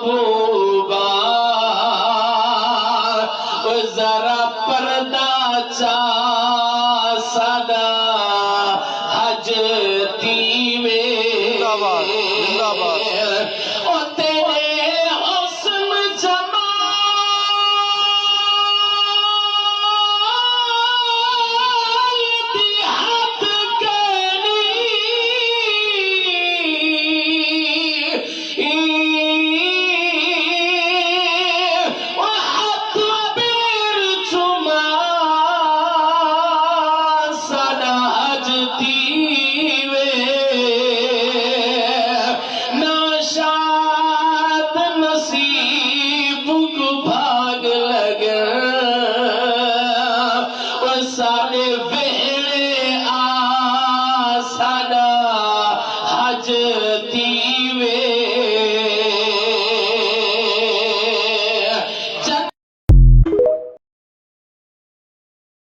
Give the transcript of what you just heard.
महबूबा जरा पर्दा चा सदा हज तीवे ओ तेरे हुस्न जमाल दी हद कहनी ओ हद बेर चुमा सदा हज तीवे नाशाद नसीब को भाग लगे वो सारे वेड़े आ सदा हज